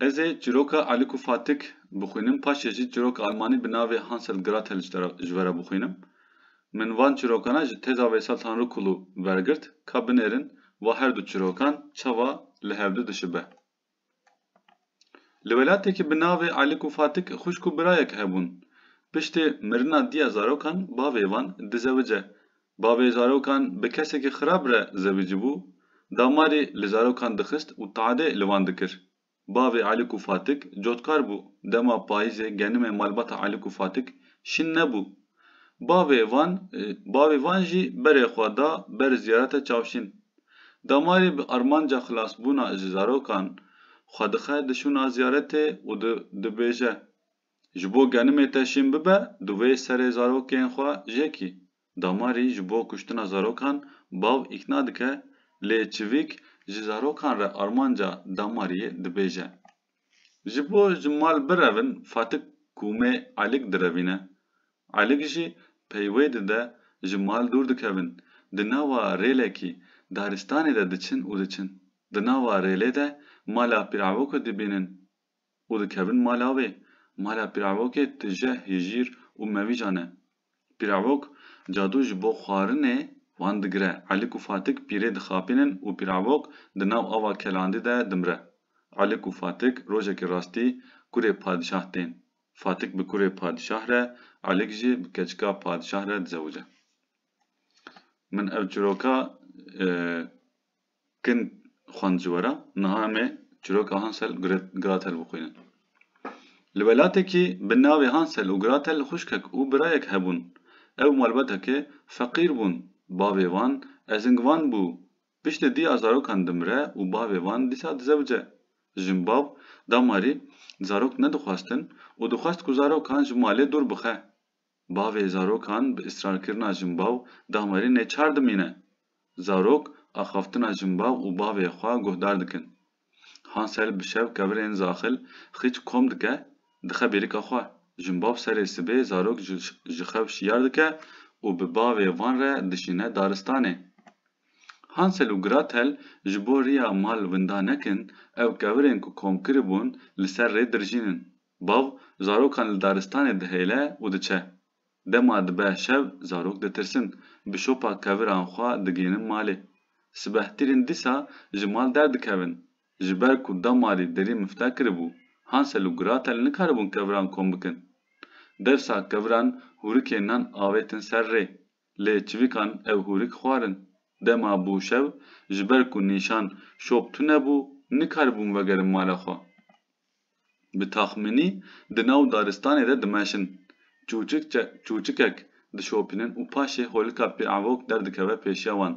Ez ê çîroka Alik û Fatik bixwînim, paşê jî çîroka Almanî bi navê Hansel Gretel ji we re bixwînim. Min van çîrokana ji têza Veysel Tanrıkulu wergirt ka binêrin ve her du çîrokan çawa li hevdî dişibe. Li welatekî bi navê Alik û Fatik xwişk û birayek hebûn. Piştî mirina diya zarokan bavê wan dizewice. Bavê zarokan bi kesekî xirab re zewîcî bû, damarî li zarokan dixist û tehdê li wan dikir. Bavê Alik û Fatik cotkar bû, dema payîzê genimê malbata Alik û Fatik şîn nebû. Bavê wan jî berê xwe da ber ziyareta çavşîn. Damarî bi armanca xilasbûna ji zarokan xwe dixe di şûna ziyaretê û dibêje: ji bo genimê te şîn bibe, divê serê zarokên xwe jêkî. Damarî ji bo kuştina zarokan bav îkna dike, lê çivîk ji zarokan re armanca damariyê dibêje. Ji bo ji mal birevin, Fatik kûmê Alik direvîne. Alik jî pey wê dide ji mal dûr dikevin. Di nava rêlekî daristanê de diçin û diçin. Di nava rêlê de mala Pîravokê dibînin û dikevin mala wê. Mala Pîravokê tije hîjîr û mewîjan e. Pîravok cadû ji bo xwarinê wan digire. Alik û Fatik pîrê dixapînin û Pîravok di nav ava kelandî de dimre. Alik û Fatik rojekî rastî kurê padişah tên. Fatik bi kurê padişah re, Alik jî bi keçika padişah re dizewice. Min ev çîroka kin xwend ji we re, niha em ê çîroka Hansel Gretel bixwînin. Li welatekî bi navê Hansel û Gretel xwişkek û birayek hebûn. Ew malbatekê feqîr bûn. Bavê wan ezingvan bû. Piştî diya zarokan dimire û bavê wan dîsa dizewice. Jin bav damarî zarok nedixwastin û dixwast ku zarokan ji malê dûr bixe. Bavê zarokan bi îsrarkirina jin bav damarî nêçar dimîne. Zarok axaftina jin bav û bavê xwe guhdar dikin. Hansel bi şev kevirên zaxil xîç kom dike, dixe bêrîka xwe. Jin bav serê sibê zarok ji xew şiyar dike û bi bavê wan re dişîne daristanê. Hansel û Gretel ji bo riya mal winda nekin, ev kevirên ku kom kiribûn li ser rê dirjînin. Bav zarokan li daristanê dihêle û diçe. Dema dibe şev, zarok ditirsin, bi şopa keviran xwe digînin malê. Sibehtîrên dîsa ji mal derdikevin. Ji ber ku damarî derî mifte kiribû, Hansel û Gretel nikaribûn keviran kom bikin. Devsa keviran hûrikê nan avêtin ser rê, lê çivîkan ev hûrik xwarin. Dema bû şev, ji ber ku nîşan şop tune bû, nikaribûn vegerin mala xwe. Bi taxmînî di nav daristanê de dimeşin. Çûçikek dişopînin û paşê holika Pîravok derdikeve pêşiya wan.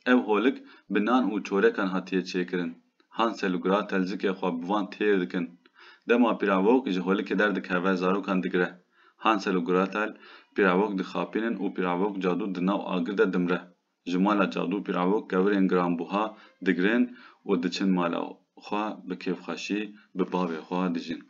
Ev holik bi nan û çorekan hatiye çêkirin. Hansel û Gretel zikê xwe bi wan têr dikin. Dema Pîravok ji holikê derdikeve zarokan digire. Hansel û Gretel Pîravok dixapînin û Pîravok cadû di nav agir de dimre. Ji mala cadû Pîravok kevirên giranbuha digirin û diçin mala xwe bi kêfxweşî bi bavê xwe dijîn.